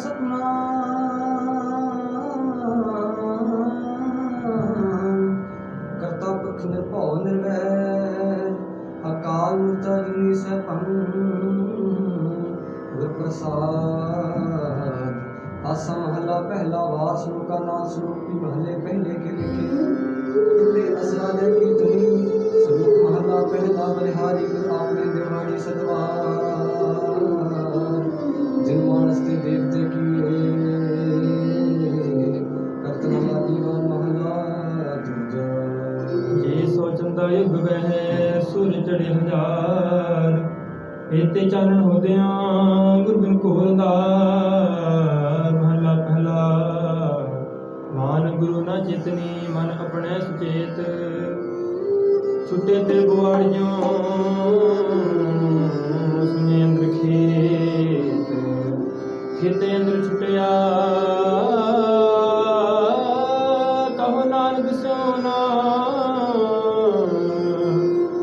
सतनाम करता पुरख निरभਉ निर्वैर अकाल मूर्त अजूनी सैभं गुर प्रसाद। आसा महला पहला वार शुरू का नाम स्वरूपी महले पहले के लिखे तुमने असरा दे की तुनी स्वरूप महला पहला बलिहारी गुर आपने देवानी सतवार। जिन मानस के देवते की करतनला दीवान महला दूजा। जे सोचंदा युग वह सूर चढ़े हजार एते चानन होदियां गुरबिन घोरदार। महला पहला मान गुरु न चेतनी मन अपने सुचेत छुटे ते बुआड़ियों सुने अंदर खेत खेते अंदर छुटिया कहो नानक सोना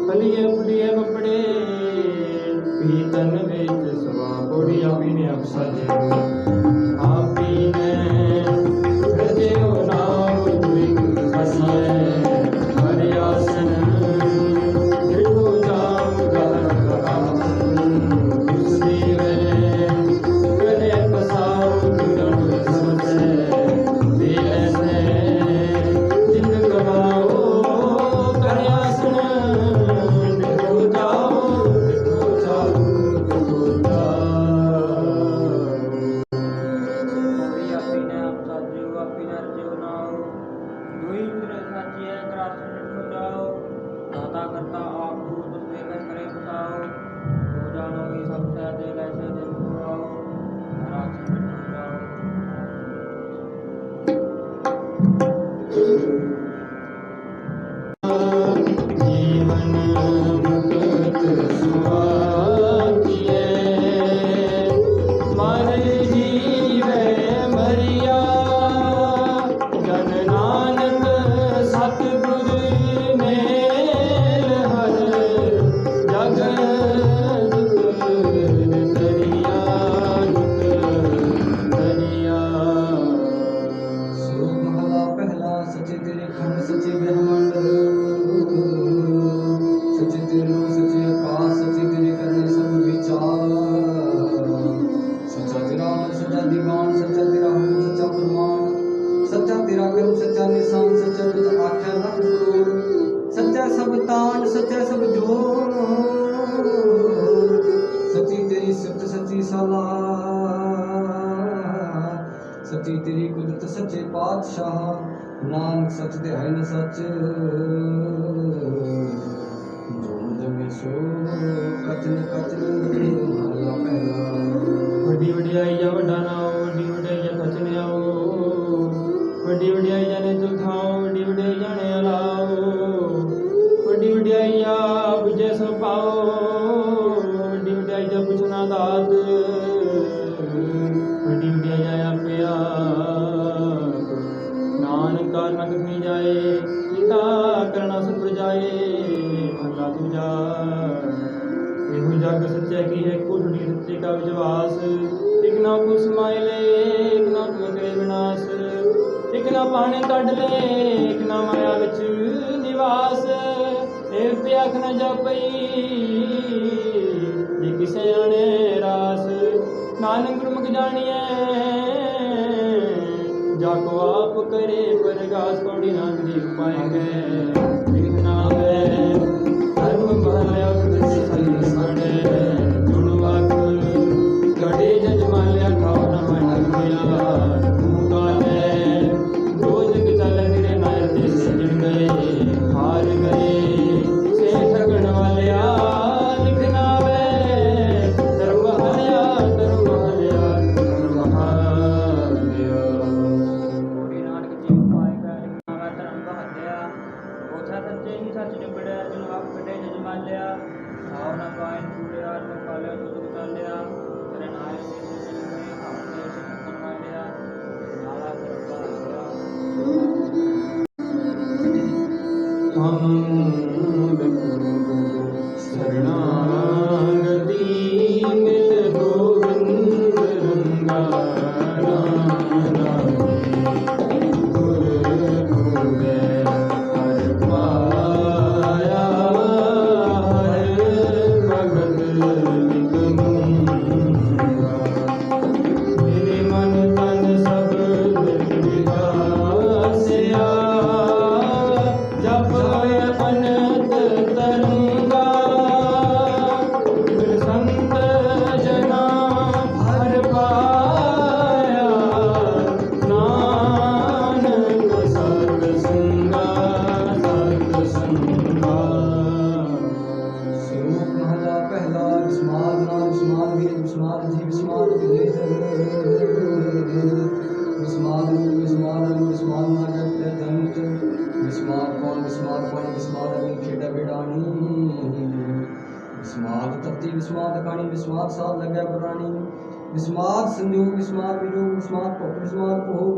फलिए फुलिए बपड़े पीतन बेच सवा बोड़ी आपी ने आप साजे आपी ने रजे हो नाम दुई ससिए हरि आसन देखो जाम गहन उस दीवे करे पसाओ दुरन समझे दे ऐसे जिंद कमाओ करे आसन देखो जाओ सच्ची तेरी कुदरत सच्चे पातशाह नानक सच दे है न सच जो जमे सो कचन कचन महला पहला। वड्डी वड्याई जा वड्डा नाओ वड्डी वड्याई जा कचन आओ वड्डी वड्याई जाने चुथाओ वड्डी वड्याई जाने अलाओ वड्डी वड्याई जा बुझे सो पाओ वड्डी वड्याई जा पुछना दात वड्डी वड्याई जाया पिया नानक का न कथनी जाए पिता करना सुपर जाए महला दूजा। एहो जग सच्चा की है कोठड़ी सच्चे का विश्वास एक ना को समाए ले एक ना तुम्हें करे विनाश एक ना पाने कढ़ ले एक ना माया विच निवास ए प्याख न जापई जे किसे आने रास नानक गुरमुख जानिए जाको आप करे परगास पौड़ी नानक जी उपाय गए लिखना है धर्म भले सही सड़े जुड़वाक गड़े जजमाल्या खाओ न मनिया तू काले दो जग चल तेरे नायर ते सजन गए हार गए से ठगण वालिया लिखना वे धर्म हलिया धर्म हलिया धर्म हलिया। नानक जी उपाय का लिखना वे धर्म हलिया ओछा सच्चे ही वीर विस्माद जी विस्माद विलेद विस्माद रूप विस्माद रंग विस्माद नागत दंत विस्माद कौन विस्माद अग्नि खेड़ा बेड़ानी विस्माद तप्ती विस्माद कानी विस्माद साध लगे पुरानी विस्माद संयोग विस्माद वियोग विस्माद पप विस्माद भोग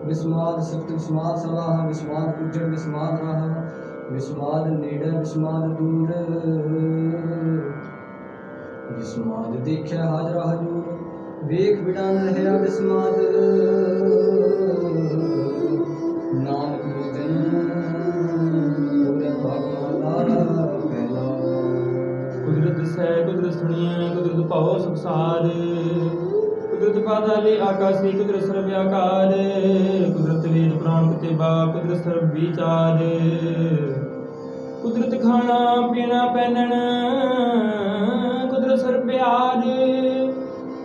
विस्माद सप्त विस्माद सलाह विस्माद उज्जड़ विस्माद राह विस्माद नेड़ विस्माद दूर विस्माद देखा हाजरा हजूर वेख बिडान रहया विस्माद नानक भजन पूरे भागमाला पहला कुदरत सै कुदरत सुनिए कुदरत पाओ सुखसाद कुदरत पाताले आकाशी कुदरत सर्व आकार कुदरत वेद पुराण किताबा कुदरत सर्व विचार कुदरत खाना पीना पहनन कुदरत सर्व प्यार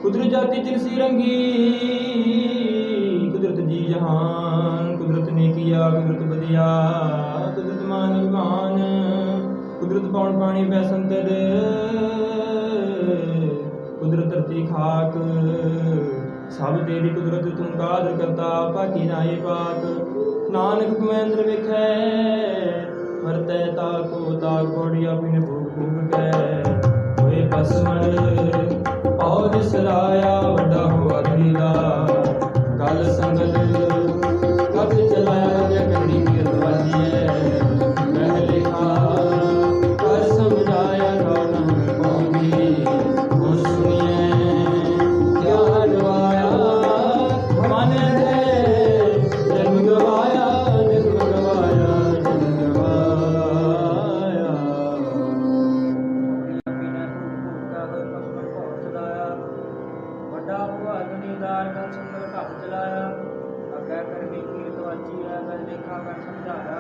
कुदरत जाति तिरसी रंगी कुदरत जी जहान कुदरत ने किया कुदरत बदिया कुदरत मान अभिमान कुदरत पौन पानी पैसंतर कुदरत धरती खाक सब तेरी कुदरत तुम कादर करता पाकी नाई पाक नानक कुमेंद्र विखै वरतै ताको ताक पौड़ी अपने भूख भूख कै होए पसमन और सराया वड्डा हुआ धीरा गल संगत कद चलाया जय कड़ी की रवाजी है पहले खा कर समझाया गाना पाऊंगी उन सुनिए क्या गवाया मन दे जन्म गवाया जन्म गवाया जन्म गवाया ਵੱਡਾ ਹੁਆ ਦੁਨੀਦਾਰ ਦਾ ਸੁੰਦਰ ਘਰ ਚਲਾਇਆ ਅੱਗੇ ਕਰਨੀ ਕੀਰਤ ਵਾਚੀ ਹੈ ਮੈਂ ਦੇਖਾ ਕਰ ਸਮਝਾਇਆ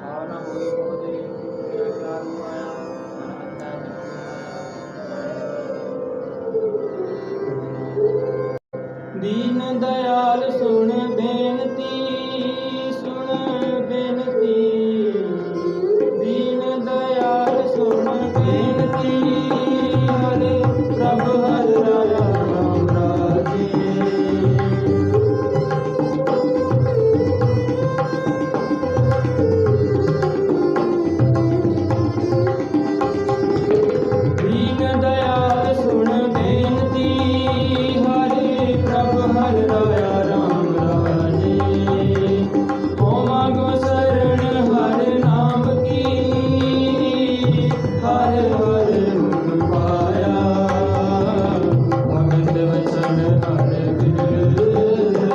ਆਹ ਨਾ ਹੋਈ ਉਹਦੇ ਮੇਰਾ ਪਿਆਰ ਪਾਇਆ ਮਨ ਅੱਤਾ ਦੀਨ ਦਇਆਲ ਸੁਣ ਬੇਨਤੀ ਦੀਨ ਦਇਆਲ ਸੁਣ ਬੇਨਤੀ ਹਰੇ ਪ੍ਰਭ ਹਰ ਰਾਇਆ ਰਾਮ ਰਾਜੇ ਦੀਨ ਦਇਆਲ ਸੁਣ ਬੇਨਤੀ ਹਰੇ ਪ੍ਰਭ ਹਰ ਰਾਇਆ ਰਾਮ ਰਾਜੇ ਹੋਮਾ ਗੋ ਸਰਣ ਹਰ ਨਾਮ ਕੀ ਹਰ ਹਰ ਮੁਖ ਪਾਇਆ ਭਗਤ ਵਚਨ ਹਰ ਬਿਰਧ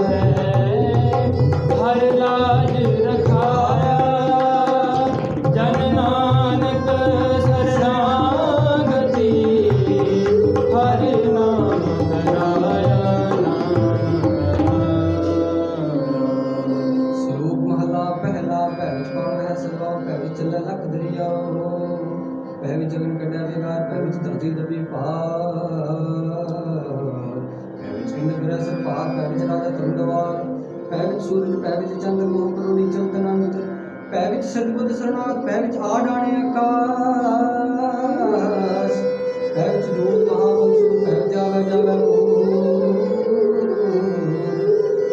ਹੈ ਹਰ ਲਾਜ ਰਖਾਇਆ ਜਨ ਨਾਨਕ ਸਰਣਾਗਤੀ ਹਰ ਨਾਮ ਧਰਾਇਆ श्लोक महला पहला पै विच कौन है सदा पै विच चले लख दरिया पै विच अगन कड्या बेगार पै विच धरती दबी पार पै विच इंद्र बिरस पार पै विच राजा तरुणवार पै विच सूरज पै विच चंद्र मोह करोड़ी चलत अनंत पै विच सतबुद्ध शरणागत पै विच आ डाणे आकाश पै विच जोत महावंश पै विच जावे जावे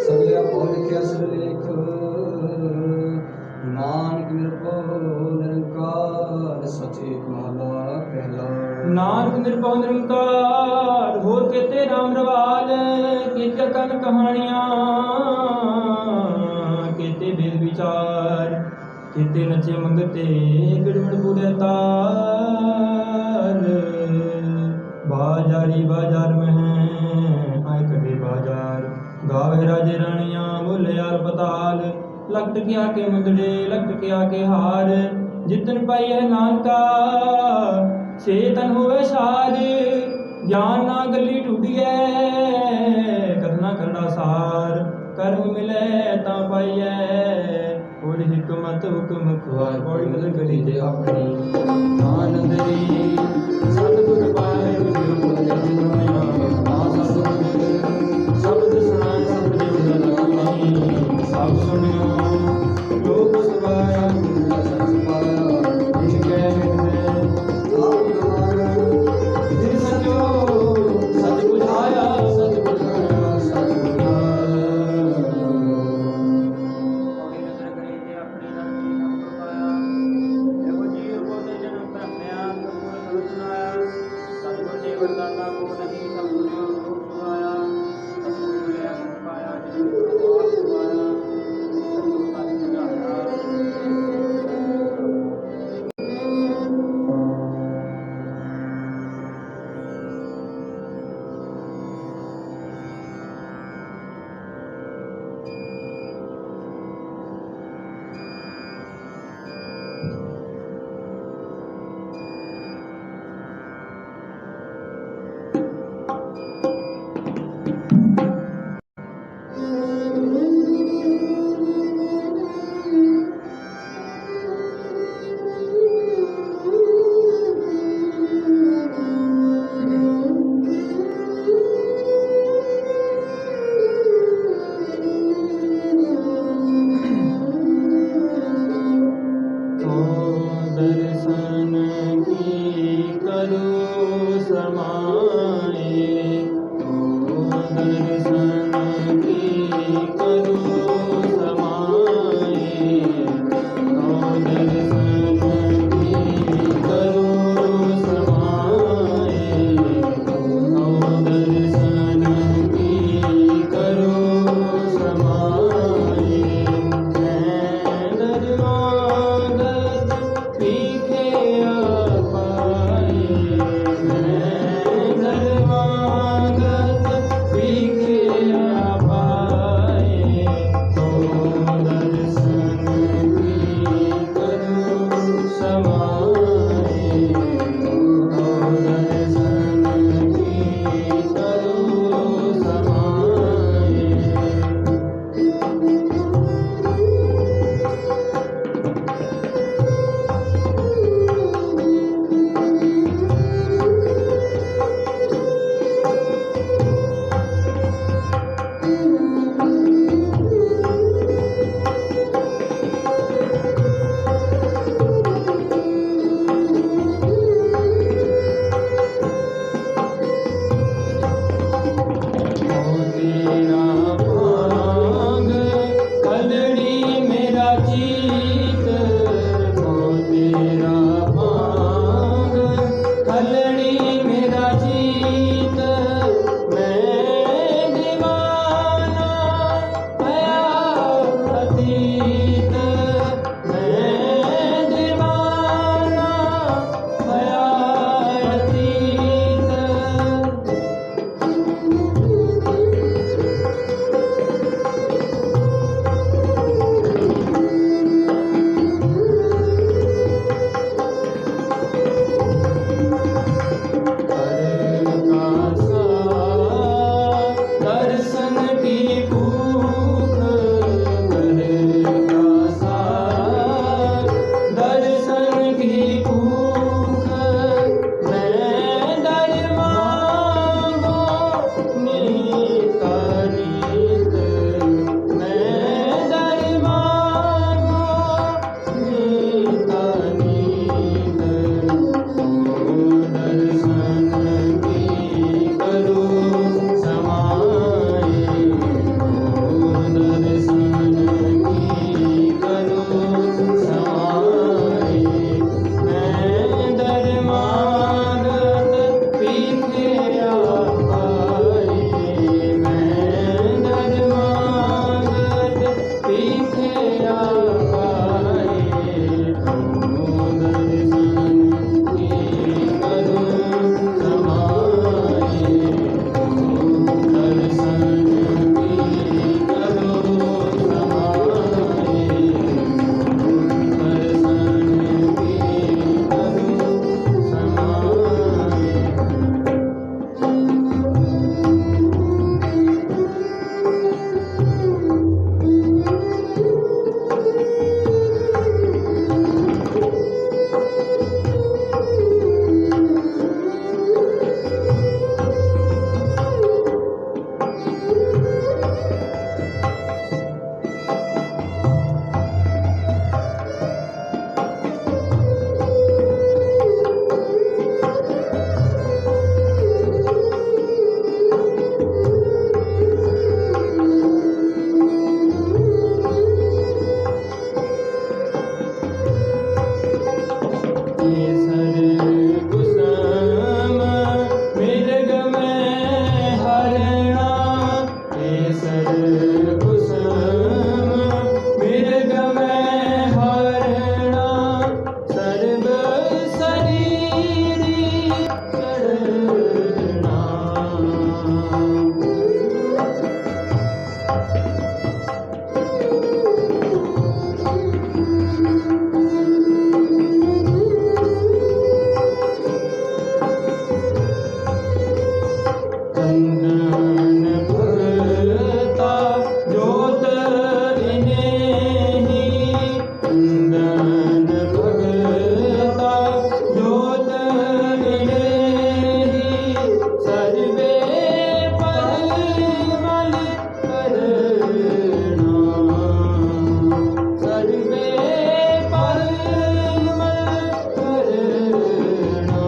सगलिया पौ लिखिया सिरलेख नानक निरभਉ निरंकार सच एक महला पहला नानक निरभਉ निरंकार होर केते राम रवाल केते कन कहानियां केते वेद विचार केते नचे मंगते गिड़मड़ बुरे तार बाजारी बाजार में आए कटे बाजार गावे राजे रानियां बोले यार पताल लकट के आके मुदड़े लकट के आके हार जितन पाई है नानका से तन होवे सार ज्ञान ना गली टूटिए करना करना सार कर्म मिले ता पाइए थोड़ी हिकमत हुक्म खुआर बड़ी मदद करी जे अपनी आनंद री सतगुर पाए शब्द सुना शब्द सब सुनियो लोक सवाया सच पाया जिन कह जिन सचो वरदाता को नहीं सब सुनियो लोक सुहाया सब कोई मिलया सच पाया जिस प्रभाव सुहाया सब लोग का सुझाया चंदन भरता जोत इन्हें चंदन भरता जोत इन्हें सर्वे परिमल करना सर्वे परिमल करना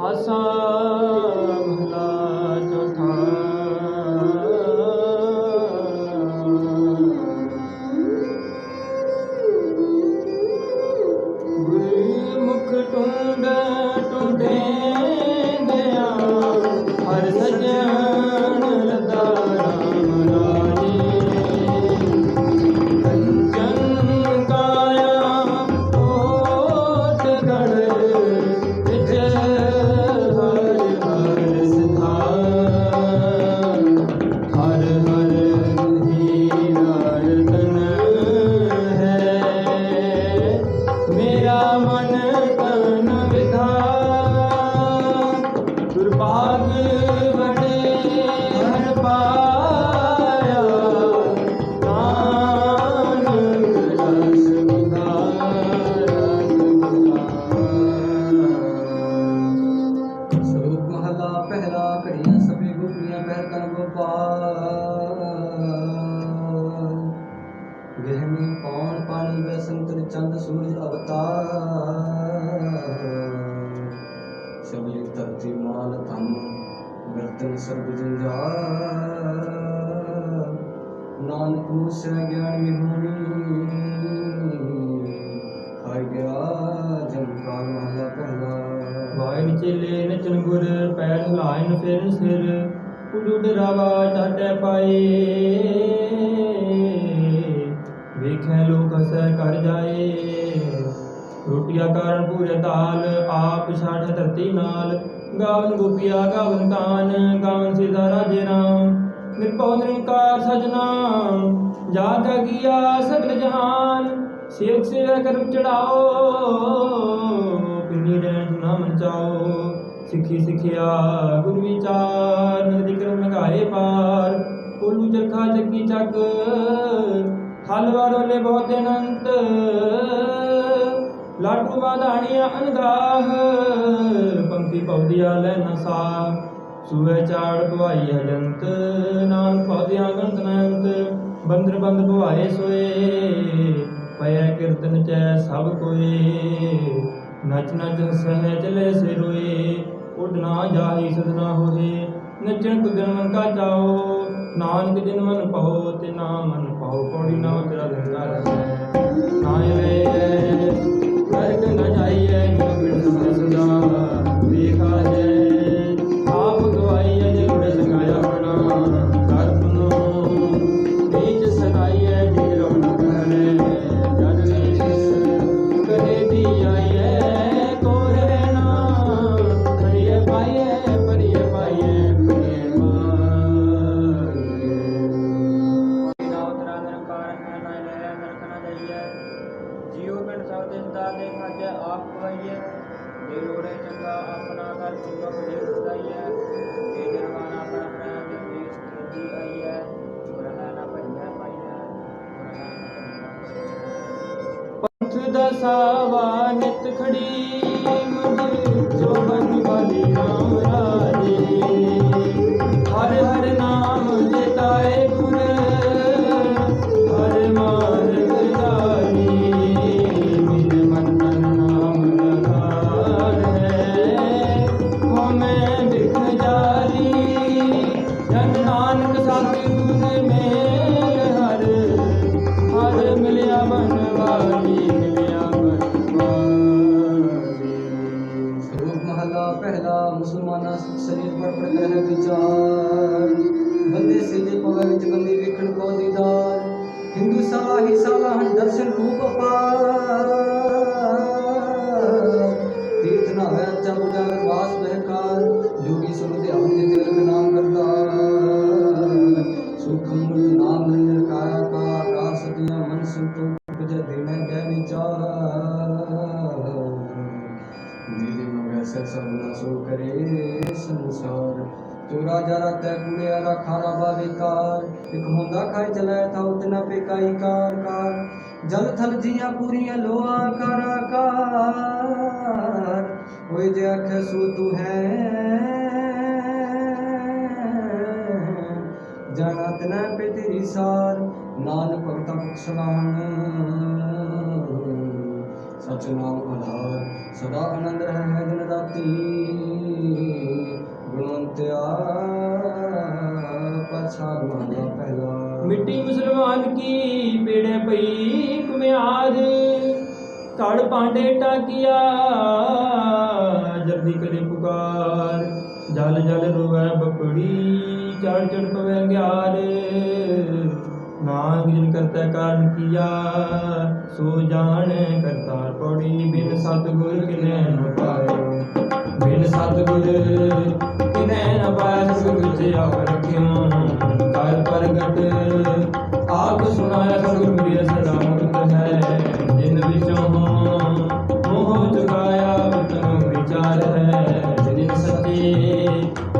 आसा भला चौथा गुरमुख टूंड टूंडे दया हर सजन लदा राम राजे कंचन काया ओट गढ़ विच हर सबली धरती माल धन बर्तन सर्ब जंजाल नानक मुझसे ज्ञान विहोनी खाई गया जम का महला पहला ਵਾਹਿ ਚੇਲੇ ਨਚਨ ਗੁਰ ਪੈਰ ਹਿਲਾਇਨ ਫਿਰਨ ਸਿਰ ਉਡੂ ਡਰਾਵਾ ਚਾਟੈ ਪਾਏ ਵੇਖੈ ਲੋਕ ਹਸੈ ਕਰ ਜਾਏ ਰੋਟੀਆ ਕਾਰਨ ਪੂਰੇ ਤਾਲ ਆਪ ਛਾੜ ਧਰਤੀ ਨਾਲ ਗਾਵਨ ਗੋਪੀਆ ਗਾਵਨ ਕਾਨ ਗਾਵਨ ਸੀਤਾ ਰਾਜੇ ਰਾਮ ਨਿਰਭਉ ਨਿਰੰਕਾਰ ਸਜਣਾ ਜਾ ਕਾ ਕੀਆ ਸਗਲ ਜਹਾਨ ਸੇਵਕ ਸੇਵਾ ਕਰਮ ਚੜਾਓ ਪਿੰਨੀ ਰਹਿਣ ਨਾ ਮਨ ਚਾਓ ਸਿੱਖੀ ਸਿੱਖਿਆ ਗੁਰ ਵਿਚਾਰ ਨਦੀ ਕਰਮ ਲਗਾਏ ਪਾਰ ਕੋਲੂ ਚਰਖਾ ਚੱਕੀ ਚੱਕ ਹਲ ਵਾਰੋਲੇ ਬਹੁਤ ਅਨੰਤ ਲਾਟੂ ਵਾਧਾਣੀਆਂ ਅਨਗਾਹ ਪੰਕਤੀ ਪੌਦੀਆ ਲੈ ਨਸਾ ਸੂਏ ਚਾੜ ਭਵਾਈ ਹਜੰਤ ਨਾਨਕ ਪੌਦਿਆਂ ਗੰਤ ਨੰਤ ਬੰਦਰ ਬੰਦ ਭਵਾਏ ਸੋਏ ਪਇਆ ਕੀਰਤਨ ਚੈ ਸਭ ਕੋਏ ਨਚ ਨਚ ਹਸੈ ਚਲੇ ਸੇ ਰੋਏ ਉੱਡ ਨਾ ਜਾਹੀ ਸਦਨਾ ਹੋਏ ਨਚਣ ਕੁਦਨ ਮਨ ਕਾ ਚਾਓ ਨਾਨਕ ਜਿਨ ਮਨ ਪਾਓ ਤੇ ਨਾ ਮਨ ਪਾਓ ਪੌੜੀ ਨਾ ਤੇਰਾ ਗੰਗਾ ਰਹਿ ਨਾ ਲੈ ਨਰਕ ਨ ਜਾਈਐ ਨਿਉ ਬਿਨ ਸਦਾ ਦੇਖਾ ਜੈ ਆਪ ਗਵਾਈਐ ਜੇ ਲੋੜੇ ਸੰਗਾਇਆ ਬਣਾ ਕਰ ਪੁਨੋ ਨੀਚ ਸਦਾਈਐ ਜੇ ਰਵਣ ਕਹਲੇ ਜਨ ਨੀਚ ਕਦੇ ਦੀ ਆਈਐ ਕੋਰੇ ਨਾ ਹਰੀਏ ਪਾਈਐ ਪਰੀਏ ਪਾਈਐ ਪਰੀਏ ਜੀਉ ਪਿੰਡ ਸਭ ਦੇ ਸਦਾ ਦੇ ਖਾਜੈ ਆਪ ਖਵਾਈਐ ਜੇ ਲੋੜੇ ਚੰਗਾ ਆਪਣਾ ਘਰ ਚੁੰਗਾ ਬੜੇ ਸਦਾਈਐ ਇਹ ਜਨਮਾਨਾ ਪਰਮੈ ਦੇ ਦੇਸ਼ ਖੇਤੀ ਆਈਐ ਗੁਰ ਹੈ ਨਾ ਭਈਐ ਪਾਈਐ ਗੁਰ ਹੈ ਨਾ ਪੰਥ ਦਾ ਸਾਵਾ ਨਿਤ ਖੜੀ ਮੁਝ ਜੋ ਬਨ ਵਾਲੀ ਨਾਮ ਰਾਜੇ ਹਰ ਹਰ ਨਾਮ ਜਿਤਾਏ ਗੁਰ ਹਰ ਮਾਰਗ ਜਾਈ ਮੇਰੇ ਮਨ ਤਨ ਨਾਮ ਲਗਾਰ ਹੈ ਹਮੇ ਦਿਖ ਜਾਰੀ ਜਨ ਨਾਨਕ ਸਾਥੀ ਗੁਰ ਮੇਲ ਹਰ ਹਰ ਮਿਲਿਆ ਬਨ ਵਾਲੀ ਮਿਲਿਆ ਬਨ ਵਾਲੀ श्लोक महला पहला मुसलमाना शरीर पर पड़ है विचार बंदे सीधे पवे विच बंदी वेखण को दीदार हिंदू साला ही साला हन दर्शन रूप अपार तीर्थ ना है अच्छा बुझा वास बहकार जोगी सुन ध्यान दे तिलक नाम करता सूक्ष्म मूर्त नाम निरंजन काया का आकाश सतिया मन संतोष बुझे देने के विचार दीदी मंगे से सब न सो करे संसार जो राजा राते कुड़े आरा खारा बाविकार एक होंदा खाए चलाया था उतना पेकाई कार कार जल थल जिया पूरिया लोआ कारा कार ओए जे आखे सो तू है जाना तना पे तेरी सार नानक भगता बख्शलान सच नाम आधार सदा आनंद है दिन राती गुणवंत्या प्रसाद महला पहला मिट्टी मुसलमान की पेड़े पई कुम्यार काड़ पांडे टाकिया जल्दी करे पुकार जल जल रोवे बपड़ी चढ़ चढ़ पवे ग्यार नाग जिन करता कारण किया सो जान करतार पौड़ी बिन सतगुर किने न पायो बिन सतगुर किने न पाया सतगुर जे आप रखियो कर प्रगट आप सुनाया सतगुर मेरी सदा मुक्त है जिन विचों मोह चुकाया उतनो विचार है जिन सच्चे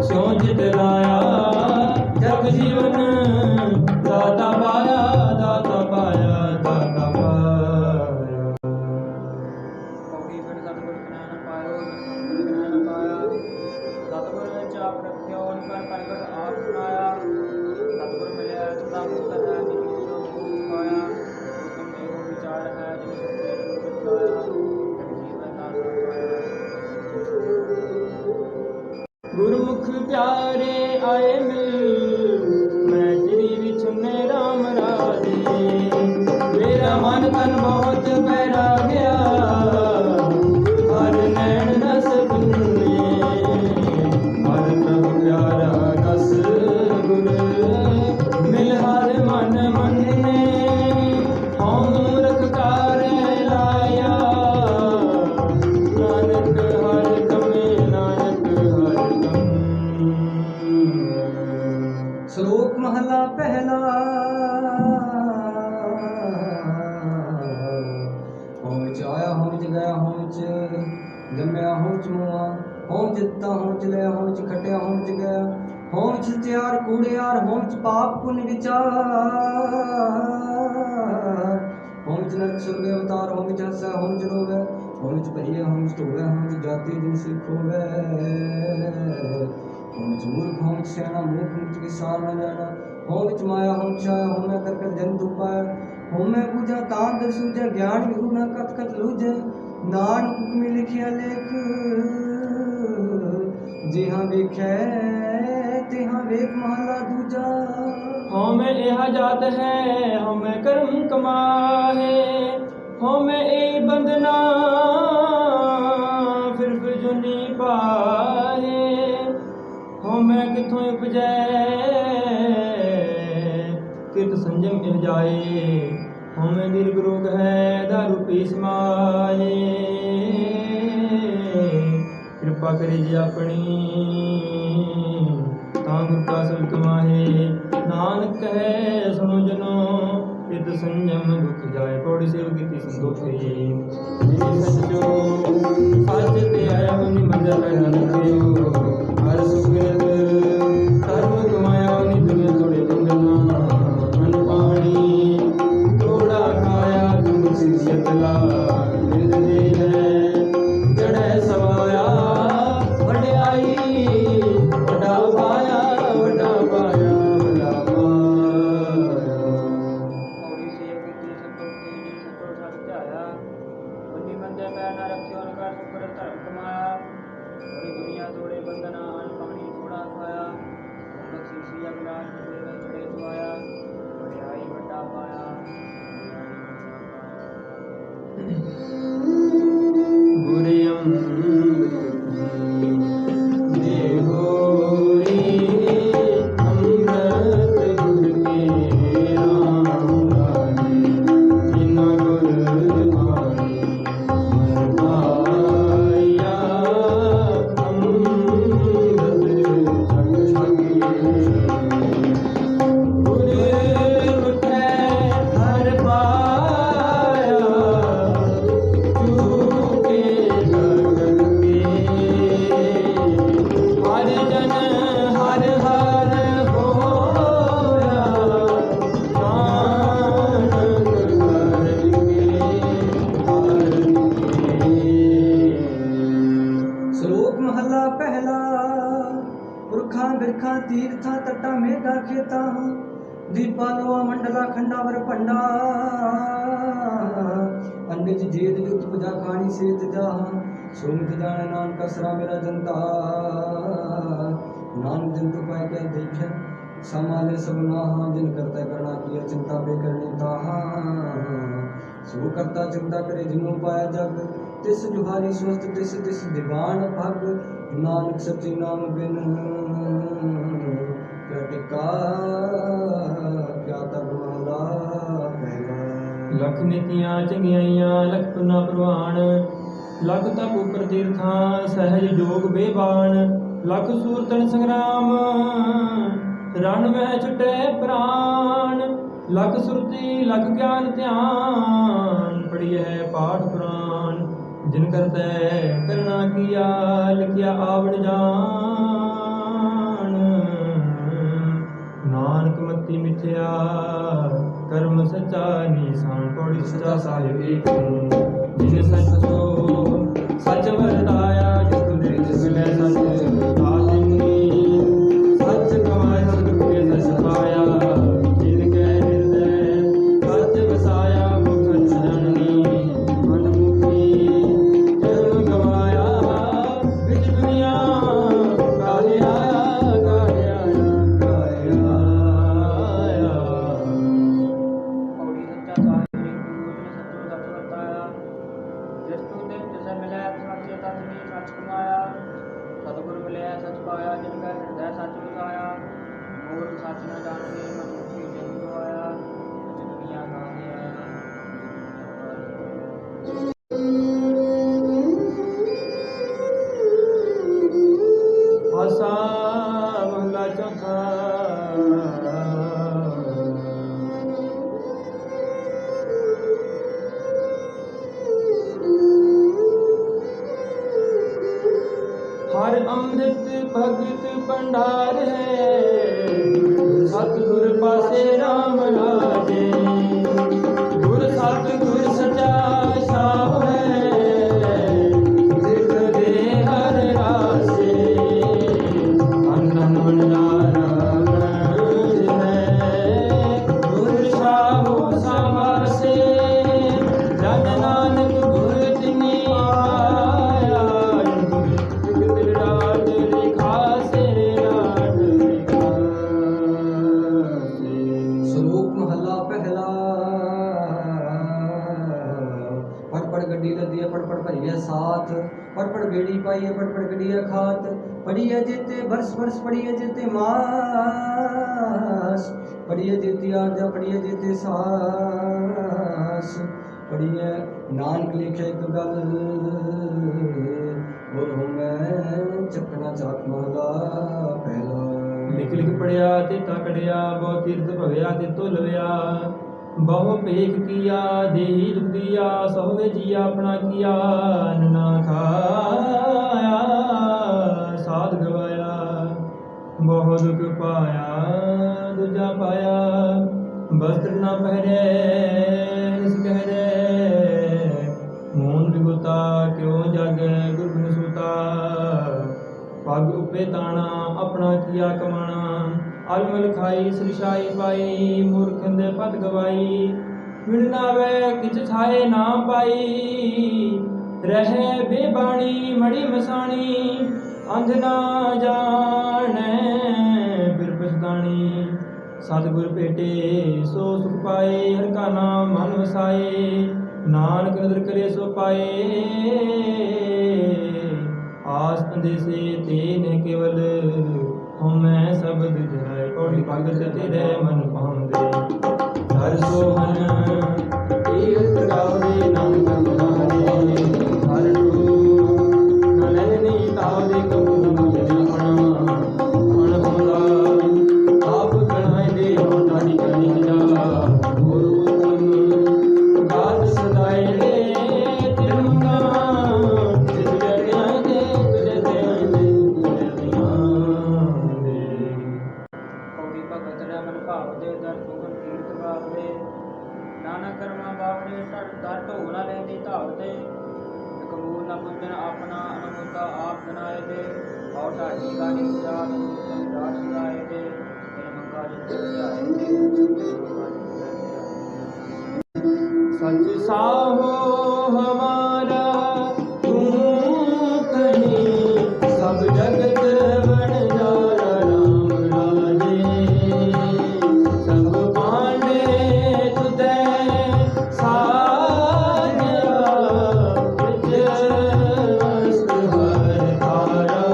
स्यों जित लाया जग जीवन दाता पाया दाता पाया दाता पाया पौड़ी बिन सतगुर किने न पायो सतगुर किने न पाया सतगुर विच आप रखियो उन पर प्रगट आप सुनाया गुरमुख प्यारे आए मिल, मैं तेरी विछुने राम राजे। मेरा मन तन बहुत बहरा गया, हर नैन रस बंदे, हर प्रभु प्यारा दस गुर, मिल हर मन मन्ने, हम रख कार लाया, नानक हर दम, नानक हर दम। श्लोक महला पहला। होंच आया होंच गया होंच जम्या होंच मुआ, होंच जिता होंच लिया होंच खटिया होंच गया, होंच त्यार कूड़ेयार, होंच पाप पुण्य विचार, होंच नरक स्वर्ग अवतार, होंच हंसा होंच रोवे, होंच परिया होंच टोवे, होंच जाति दिन से खोवे, होंच मूर्ख होंच सियाना, मूर्ख मुझ के सार न जाना, होंच माया होंच छाया, होमे कर कर जंतु पाया, होमे पूजा तांत सूझे, ज्ञान गुरु न कथ कथ लूझे, नानक में लिखिया लेख, जिहाँ वेखै तिहाँ वेख महला दूजा। हमें यह जात है, हमें कर्म कमाहे, हमें ए बंदना फिर जुनी पाहे, हमें किथों उपजै कित संयम यह जाए, हमें दीर्घ रोग है दारू पी समाये, कृपा करे जी अपनी तांग का सब कमाहे, नानक कहे सुनो जनो इत संयम दुख जाए। पौड़ी सेव की संतोषी सचो सच ते आया उन्हीं मंदिर में नरकियो, हर सुकृत कर्म कमाया उन्हीं दुनिया थोड़े बंदना, मन पानी थोड़ा खाया तुम सियतला, निंद दे है जड़े सवाया, वड्याई वड्डा पाया, वड्डा पाया, वड्डा पाया। पौड़ी सेव कीती संतोखी जी संतोष सत ध्याया, उन्हीं मंदे पैर न रखियो कर सुकृत धर्म कमाया, बड़ी दुनिया तोड़े बंदना, अन्न पानी थोड़ा खाया, बख्शीशी अविनाश देवे चढ़े सुआया, वड्याई वड्डा पाया। गुरियम देहोरी अमृत गुर के राम राजे, बिना गुर आए पाया, अमृत जग छके, गुर उठे हर पाया, चूके जगत के, हर जन हर हर होया, नानक हर के हर के। श्लोक महला पहला। पुरखा बिरखा तीर्था तटा मेघा खेता, दीपालोआ मंडला खंडावर पंडा, अन्निज जेद जुत बुझा खानी सेत जहा, सुमित जाने नानक असरा मेरा जनता, नानक जंतु पाए क्या देखे, समाले सब नाहा, जिन करता करना किया चिंता पे करनी ताहा, सो करता चिंता करे जिन्हों पाया जग, तिस जुहारी स्वस्थ तिस तिस दीवान भग, नानक सच्चे नाम बिन क्या टिका, क्या तब महला पहला। लख नीतियां चंगियाइयां लख पुना प्रवान, लख तप उपर तीर्थां सहज जोग बेबान, लख सूरतन संग्राम रण में छुटे प्राण, लख सुरती लख ज्ञान ध्यान, पढ़िए पाठ पुराण, जिन करते करना किया लिखिया आवड़ जान, नानक मति मिथ्या कर्म सच्चा निशान। पौड़ी सच्चा साहिब एक जिन सचो सच वरताया, जिसको देख मिले सच आदमी, सच कमाए सतगुरु सच पाया, जिनके हृदय सच बसाया, मुख सच जननी मनमुखी, जन्म गवाया बिच दुनिया काहे हर अमृत भगत भंडार है, सतगुर पासे राम राजे। गुर सतगुर सचा साव है, जित दे हर रासे। अंधन भंडारा गंज है, गुर साहु समासे। जन नानक गुर तिनी पाया, गुर राज लिखा से राज लिखा से। श्लोक महला पहला। पढ़ पढ़ गड्डी लदी है, पढ़ पढ़ भरिया साथ। पढ़ पढ़ बेड़ी पाई है, पढ़ पढ़ गड़िया खात। पढ़िए जेते बरस बरस, पढ़िए जेते मास। पढ़िए जेती आरजा, पढ़िए जेते सास। पढ़िए नानक लिखे एक गल, बोलो मैं चखना चाक महला पहला। लिख लिख पढ़िया ते तकड़िया, बहु तीर्थ भविया ते तुलविया। बहु पेख किया देही दुख दिया, सहोवे जिया अपना किया। ना खाया साध गवाया, बहु दुख पाया दूजा पाया। वस्त्र न पहरे निस कहरे, मूंद गुता क्यों जागे गुरबिन सुता। पग उपे ताना अपना किया कमाना, अलमल खाई सरिशाई पाई। मूर्ख दे पद गवाई, मिलना वे किछ छाए ना पाई। रहे बेबाणी मड़ी मसाणी, अंध ना जाने फिर पछताणी। सतगुर भेटे सो सुख पाए, हर का नाम मन वसाए। नानक नदर करे सो पाए, आस अंदेसे तेने केवल। हमें शब्द धराए, पौड़ी भगत तेरे मन पाਉਂਦੇ। हर सोहन तीर्थ गावे नाम गंगारे। हर न लेनी तावे कबू अपना। मन होंदा आप गणाए दे होंदानी कनी जा। गुरु उत्तम गात सदाए दे तिरंगा। तिस जड़िया दे तुझे दे ਪੌੜੀ ਭਗਤ ਰਮਨ ਭਾਵ ਦੇ ਦਰ ਸੁਗਨ ਕੀਰਤ ਗਾਵੇ। ਨਾਨਾ ਕਰਮਾ ਬਾਵੜੇ ਦਰ ਢੋ ਨਾ ਲੈਂਦੀ ਧਾਵ ਤੇ। ਇਕ ਮੂਲ ਨਾ ਪੁੱਜਣ ਆਪਣਾ ਅਨੁਮਤਾ ਆਪ ਗਨਾਏ ਦੇ। ਔ ਢਾਡੀ ਦਾ ਨਿਜਾਤ ਤਨ ਰਾਸ ਲਾਏ ਦੇ। ਤਨ ਮੰਗਾ ਜਿਤ ਧਿਆਏ ਦੇ। सच साहो हमारा तू कहीं, सब जगत बन जारा राम राजे। सब पांडे तुझे साजया, विच वस्त हर तारा।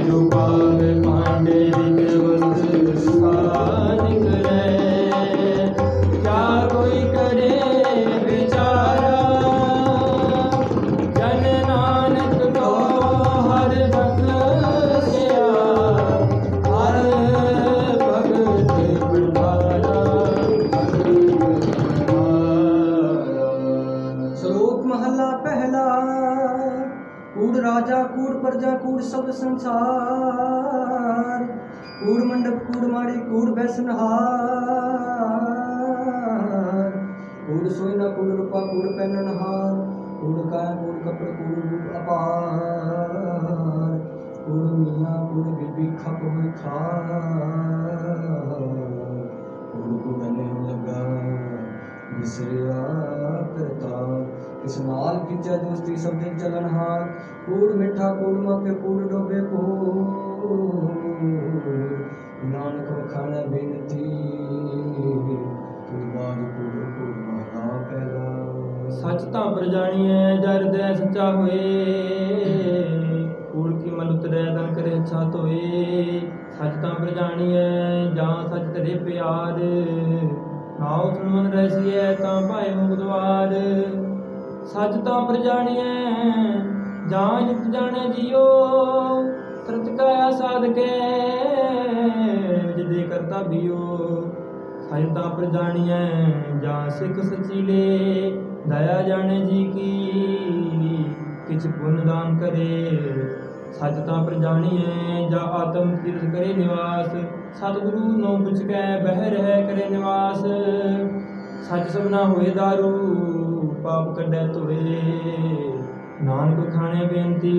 जो पावे पांडे विच वस्त साज करे, क्या कोई करे विचारा। जन नानक को हर बख्शिया, हर भगत भंडारा। श्लोक महला पहला। कूड़ राजा कूड़ प्रजा कूड़ सब संसार। कूड़ मंडप कूड़ माड़ी कूड़ बैसनहार। कूड़ सोयना कूड़ रूपा कूड़ पहननहार। कूड़ काया कूड़ कपड़ कूड़ रूप अपार। कूड़ मियाँ कूड़ बीबी खप हुई खार। कूड़ कूड़ने लगा विसरिया करता। किस नाल किचा दोस्ती सब दिन चलनहार। कूड़ मिठा कूड़ मके कूड़ डोबे कूड़। नानक वखाना बेनती, तुद बाद कूड़ कूड़ महला पहला। सच तां प्रजाणीए जर दे सच्चा होए। कूड़ की मल उतरै दन करे अच्छा धोए। सच तां प्रजाणीए जां सच तेरे प्यार। नाउ सुन मन रहसीए तां पाए मुख द्वार। सच तां प्रजाणीए जां जित जाने जियो। तरत काया साधके जिदे करता बियो। सच तां प्रजाणीए जां सिख सचीले। दया जाने जी की किछ पुण्य दान करे। सच तां पर जानिए जा आत्म तीर्थ करे निवास सतगुरु नो पुछ कै बह रह करे निवास सच सबना होए दारू पाप कढै धोए नानक खाने बेनती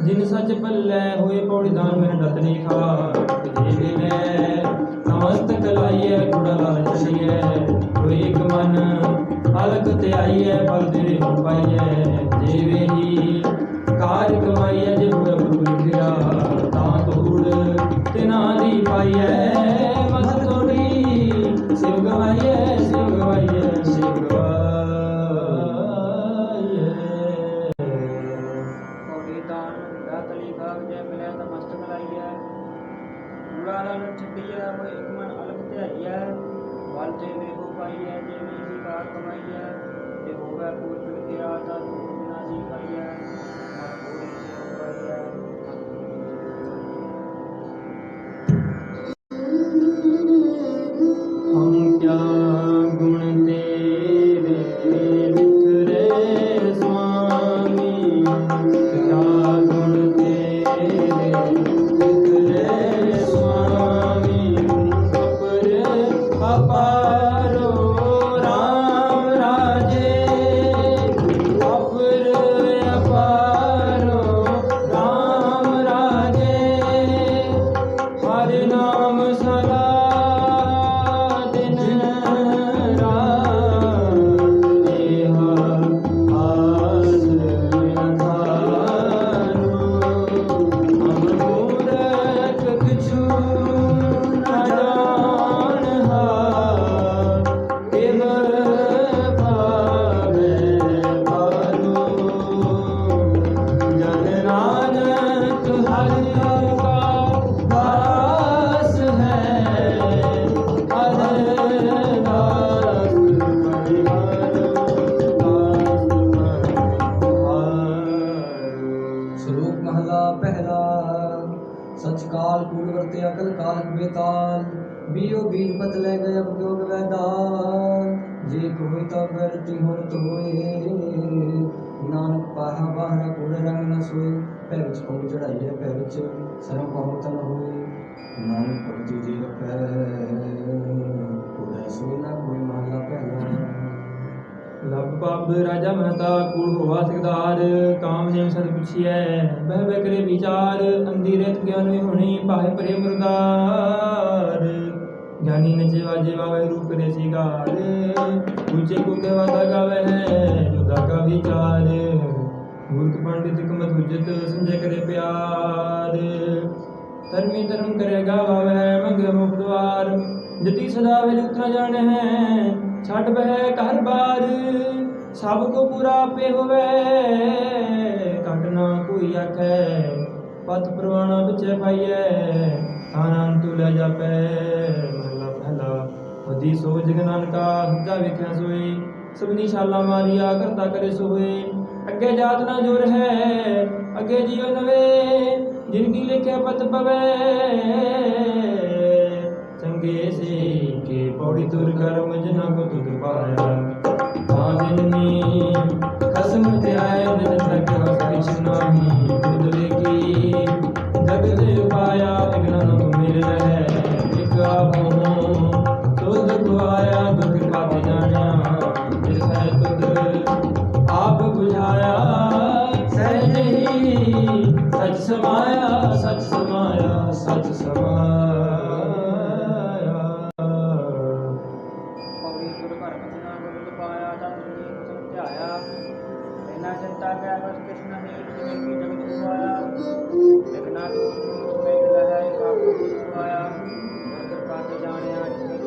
जिन सच पल्लै होए पौड़ी दान में रतनी खा जे वेले समस्त कलाइए गुड़ा लाल चलिए कोई एक मन अलग ते आइए फल दे पाइए जेवे ही कार कमाइए जे हुए गुरु फिरा तां तोड़ तिना दी पाइए मत तोड़ी शिव गवाइए शिव गवाइए शिव गवाइए ਪੌੜੀ ਦਾਨ ਹੁੰਦਾ ਕਲੀ ਖਾਗ ਜੇ ਮਿਲਿਆ ਤਾਂ ਮਸਤਕ ਲਾਈਐ ਕੂੜਾ ਲਾਲ ਛੱਡੀਐ ਹੋਏ ਇੱਕ ਮਨ ਅਲਗ ਧਿਆਈਐ ਵੱਲ ਤੇ ਵੇਖੋ ਪਾਈਐ ਜਿਵੇਂ ਹੀ ਕਾਰ ਕਮਾਈਐ ਜੇ ਹੋਵੇ ਪੂਰ ਫਿਰਕਿਆ ਤਾਂ ਤੂੰ ਬਿਨਾ ਜੀ ਪਾਈਐ ਮਨ ਪੂਰੀ ਸੇ ਪਾਈਐ हम क्या गुण तेरे बिखरे स्वामी क्या गुण तेरे बिखरे स्वामी अपरे अपारो राम राजे अपरे अपारो राम राजे हरि नाम सदा दिन रात नेहा आस अधारो हम मूरख किछु न जानहा केवल पावे पारो जन नानक हरि का दास है हरदास श्लोक महला पहला सच काल कूड़ वर्ते अकल कालक बेताल बियो बीज पत ले गए अब योग वैदाल जे कोई तब वरति होत होए नानक पाहा बाहरा कूड़ रंग न सोए पैर विच पौ चढ़ाइए पैर विच सरम पाहो तन होए नानक भगति जी रखै कूड़ै सोए ना कोई महला पहला लभ पब राजा महता कूड़ होवा सिकदार काम नेम सद पुछिए बह बह करे विचार अंधी रेत ज्ञान में होनी पाहे परे मुरदार ज्ञानी ने जेवा जेवा वह रूप करे सिगार ऊंचे को कहवाता गावे है जुदा का विचार मूर्ख पंडित कमत हुज्जत संजय करे प्यार धर्मी धर्म करेगा वावे मंगे मुखद्वार जति सदा वे उतना जाने हैं छठ बह घर बार सब को पूरा पे होवे कटना कोई आखे पथ परवाना बिचे पाइए तानान तू ले जापे महला पहला वधी सो जग नानका हजा वेख्या सोए सबनी शाला मारिया करता करे सोए अगे जात ना जोर है अगे जियो नवे जिनकी लिखे पत पवे चंगे से के पौड़ी तुर कर्म जना को तुद पाया दिननी कसम ते आए दिन तक किछ नाही खुदले की जगत पाया इग्न न मिल रहे एक आपो तुद को आया दुख पाप जाना जिस है तुद आप बुझाया सहज ही सच समाया सच समाया सच समाया ਪੌੜੀ ਤੁਰ ਘਰ ਬਚਨਾ ਗੁਰੂ ਪਾਇਆ ਤਾਂ ਦੁਨੀ ਕੁਸਮ ਧਿਆਇਆ ਇਹਨਾਂ ਚਿੰਤਾ ਕਿਆ ਬਸ ਕ੍ਰਿਸ਼ਨ ਨੇ ਜਿਵੇਂ ਕੀ ਜਗਤ ਸੁਆਇਆ ਲਿਖਣਾ ਦੂਰ ਦੂਰ ਮੇਲ ਹੈ ਆਪ ਨੂੰ ਸੁਆਇਆ ਗੁਰ ਕਿਰਪਾ ਤੇ ਜਾਣਿਆ ਜਿਵੇਂ ਤੂੰ ਆਪ ਬੁਝਾਇਆ ਜਨ ਜੀ ਸੱਚ ਸੁਆਇਆ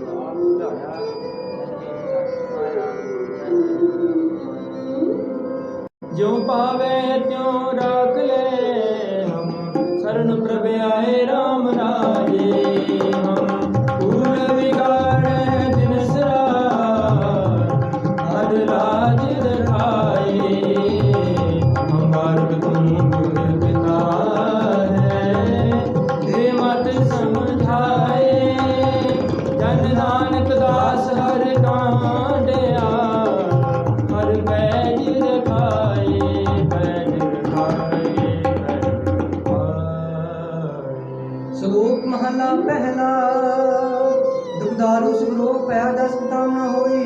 जो पावे त्यों राख ले हम शरण प्रभ आए राम राजे हम फूल बिगाड़ दिन सरार हर राज रखाए हम बारक तुम गुर पिता है दे मत समझाए जन नानक दास हर कांडया हर पैज रखाए पैज रखाए पैज रखाए महला पहला दुखदारू सुगरो पै दस काम न होई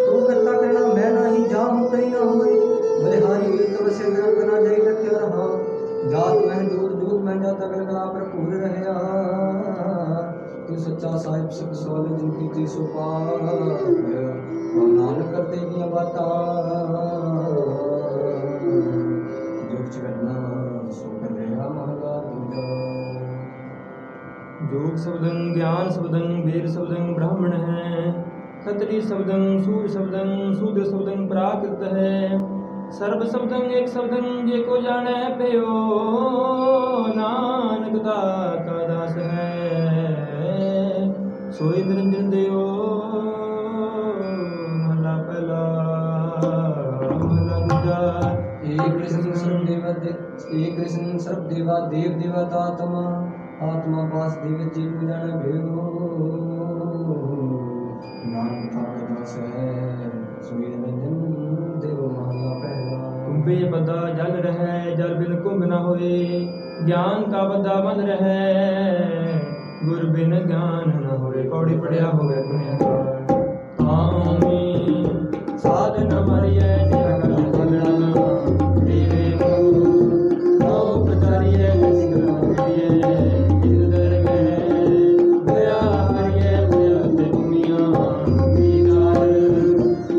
तू करता करना मैं नाही जाऊं कहीं न होई बलिहारी तब से नरक न जाई रखियो रहा जात मह दूर दूत मह जाता कर कला पर पूर रहया तू सच्चा साहिब सुख सोल जिनकी ती सो पार और नानक करते की बाता जो कुछ करना सो कर रहा महला दूजा योग शब्दं ज्ञान शब्दं वीर शब्दं ब्राह्मण है खत्री शब्दं सूर शब्दं शूद्र शब्दं प्राकृत है सर्व शब्दं एक शब्दं जे को जाने पयो नानक का दास है सोई निरंजन देओ महला पहला महला दूजा एक कृष्ण सर्व देवा देव देवता आत्मा आत्मा पास देव जी पूजन भेदो नानक था दास है सोई निरंजन देव महला पहला कुंभे बदा जल रहे जल बिन कुंभ न होए ज्ञान का बदा बन रहे गुर बिन ज्ञान न होए पौड़ी पढ़िया होवे गुनिया आमी साधन मरिए जग फलना तेरे नौ पचारिए सिगरा मिलिए इधर गए गया हरिए गया ते दुनिया विचार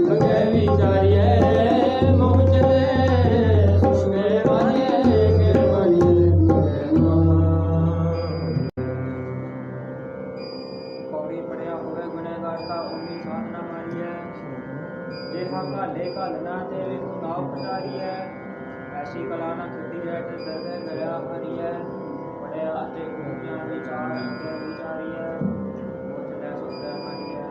भगे विचारिए मोह चले सुगे मारिए गिर मारिए पौड़ी पढ़िया होवे गुनहगार का उन्नी साधना मारी है जेहा घाले घालना ते विखु नाव पटारी है ऐसी कला न खिटी है ते दरगे गया हरी है पढ़िया ते खूबियां विचार के विचारी है वो चले सुखदे हरी है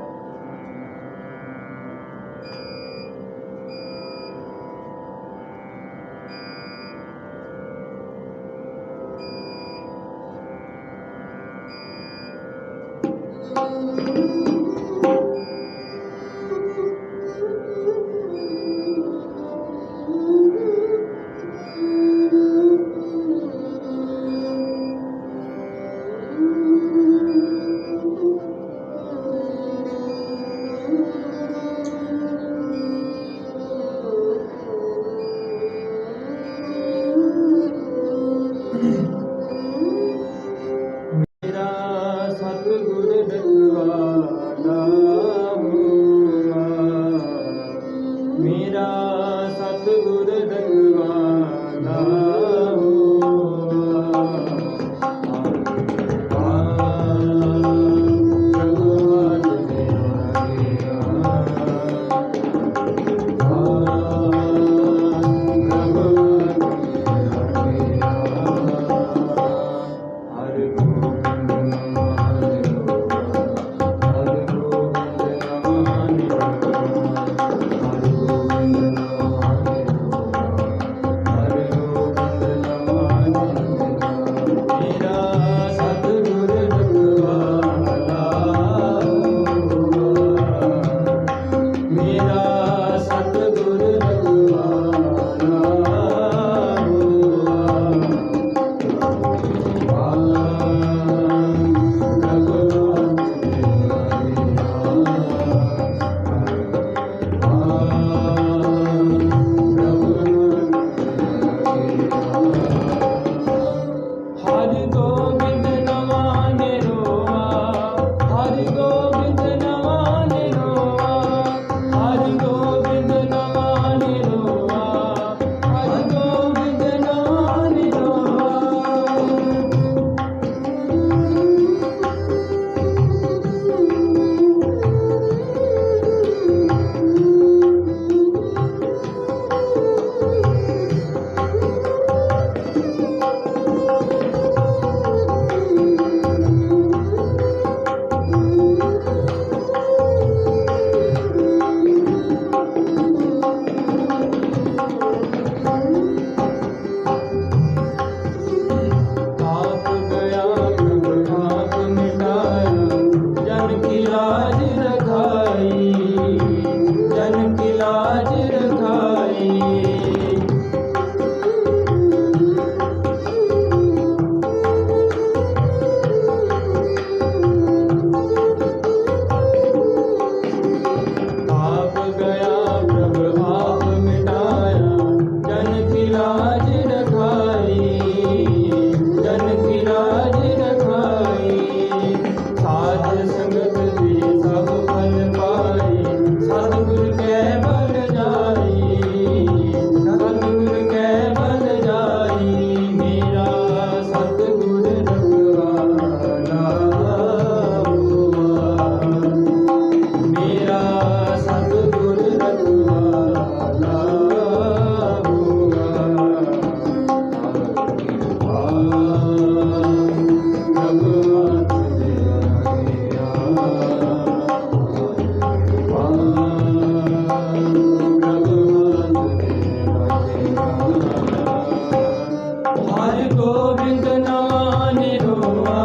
हर गोविंद नाम निरोआ,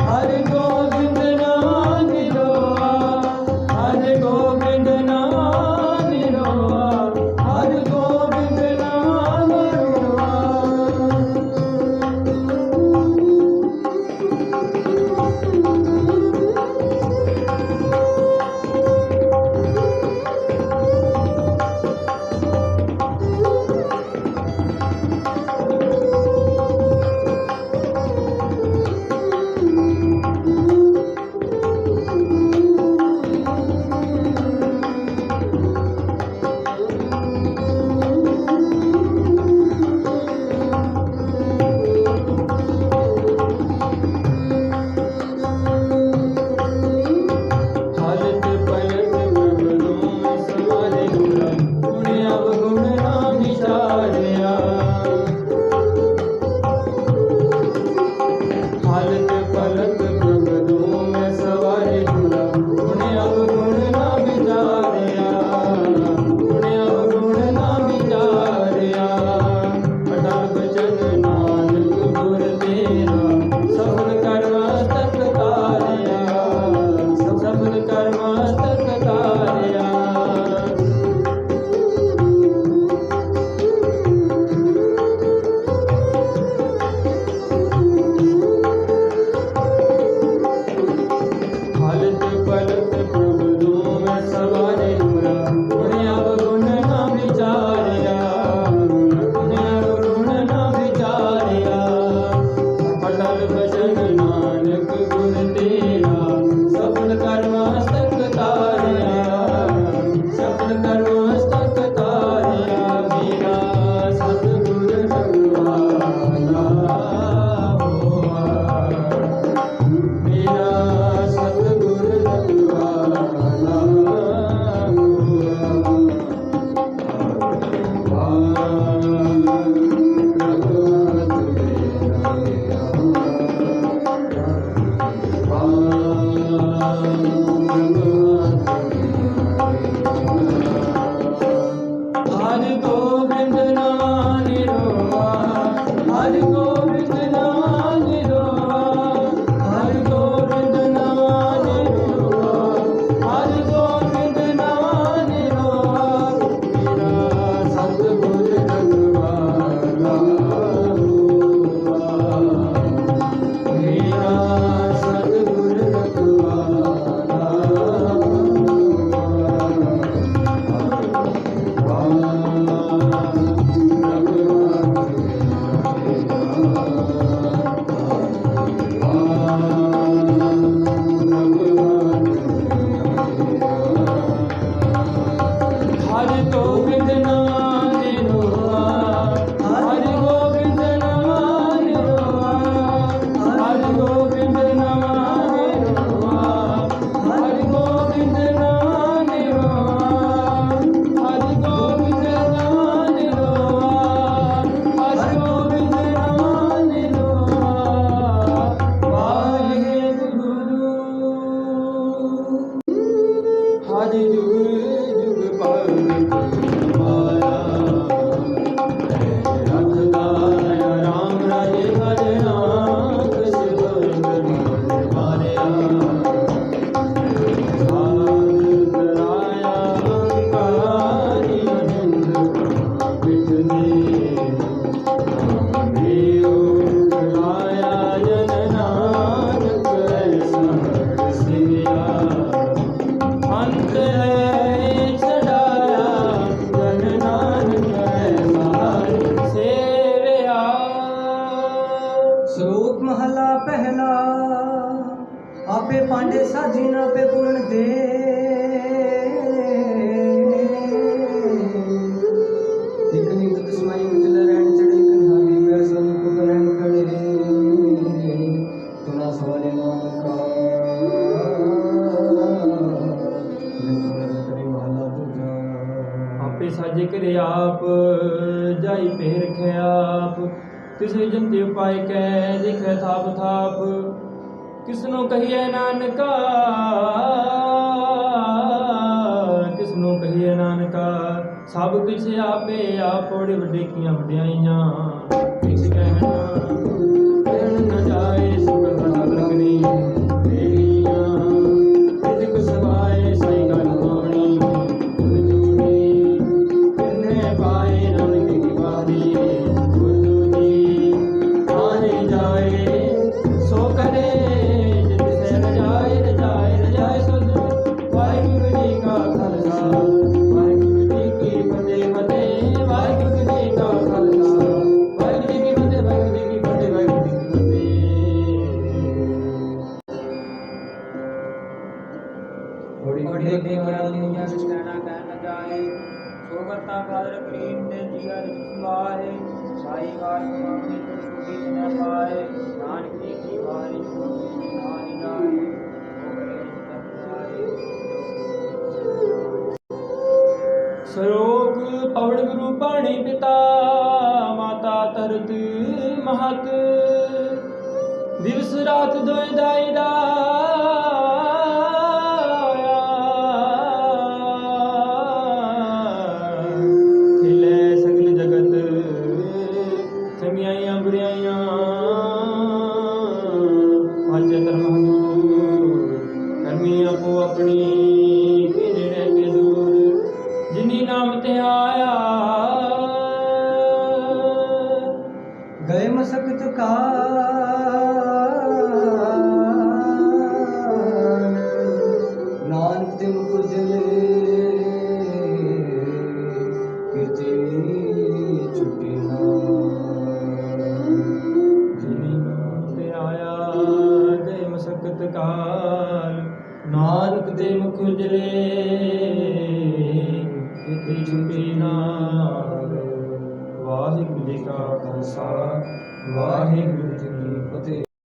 हर गोविंद नाम निरोआ, हर गोविंद नाम निरोआ, हर गोविंद नाम निरोआ। हालत पलट प्रभु सवारे गुरा, गुण अवगुण ना विचारया। हालत पलट प्रभु में सवारे गुरा, गुण अवगुण ना विचारया, गुण अवगुण ना विचारया। अटल बचन नानक गुर तेरा, सफल कर्म तक तारया, सफल कर्म तक तारया। हालत पलट प्रभु में सवारे गुरा, गुण अवगुण ना विचारया, गुण अवगुण ना विचारया। अटल बचन नानक गुर तेरा, सफल कर्म तक तारया, सफल कर्म तक तारया। मेरा सतगुर रखवाला होआ, मेरा सतगुर रखवाला हर गोविंद नाम निरोआ, हर गोविंद नाम निरोआ, हर गोविंद नाम निरोआ, हर गोविंद नाम निरोआ। मेरा सतगुर रखवाला होआ, मेरा सतगुर रखवाला हर गोविंद नाम निरोआ, हर गोविंद नाम निरोआ, हर गोविंद नाम निरोआ, हर गोविंद नाम निरोआ, हर गोविंद नाम निरोआ, हर गोविंद नाम निरोआ। वाहेगुरु हर जुग जुग भगत तुम्हारा, रखदा राम राजे हर नाम, कस गोविंद मारया। साध कराया अंकारी अनिंद बिठ दे, देव लाया जन नानक ऐसा सिया। अंत है छड़ाया जन नानक ऐसा सेवया। श्लोक महला पहला। आपे पांडे साजी ना पे पूर्ण दे, इकनी बुद्ध समाई उजले रहन चढ़े कन्हारी वैसा को करन खड़े, तुना सवाले नानका महला दूजा। आपे साजे करे आप, जाई पे रखे आप, तिसे जंते उपाय कै दिखे थाप थाप। किसनो कहिए नानका, किसनो कहिए नानका, सब किछ आपे आप। बड़े वड्डे कियां वड्डियाइयां किछ कहना ਕਰਤਾ ਕਾਦਰ ਕਰੀਮ ਤੇ ਜੀਆ ਰਿਜਕ ਸਵਾਏ ਸਾਈ ਕਾਰ ਕਮਾਉਣੀ ਤੁਰ ਟੁੱਟੀ ਜਿਨੈ ਪਾਏ ਨਾਨਕ ਜੀ ਕੀ ਵਾਰੀ ਜੋਗੀ ਨਾਹੀ ਜਾਏ ਉਹ ਕਰੇ ਜਪ ਜਾਏ ਸਰੋਗ ਪਵਨ ਗੁਰੂ ਪਾਣੀ ਪਿਤਾ ਮਾਤਾ ਤਰਤ ਮਹਤ ਦਿਵਸ ਰਾਤ ਦੋਇ ਦਾਈ ਦਾ ਖਿਲੇ ਸਗਲ ਜਗਤ ਚੰਗਿਆਈਆਂ ਬੁਰਾਈਆਂ ਅੱਜ ਧਰਮ ਹਦੂਰ ਕਰਮੀ ਆਪੋ ਆਪਣੀ ਕਿ ਜਿਹੜੇ ਕੇ ਦੂਰ ਜਿਨੀ ਨਾਮ ਤੇ ਆਇਆ ਗਏ ਮਸਕਤ ਕਾਲ ਨਾਨਕ ਤੇ ਮੁਕੁਰ ਜਲੇ ਕਿਤੇ ਛੁੱਟੀ ਨਾ ਜਿਨੀ ਨਾਮ ਤੇ ਆਇਆ ਗਏ ਮਸਕਤ ਕਾਲ ਨਾਨਕ ਤੇ ਮੁਖ ਉਜਲੇ ਕਿਤੇ ਛੁਟੀ ਨਾ ਵਾਹਿਗੁਰੂ ਜੀ ਕਾ ਖਾਲਸਾ ਵਾਹਿਗੁਰੂ ਜੀ ਕੀ ਫਤਿਹ।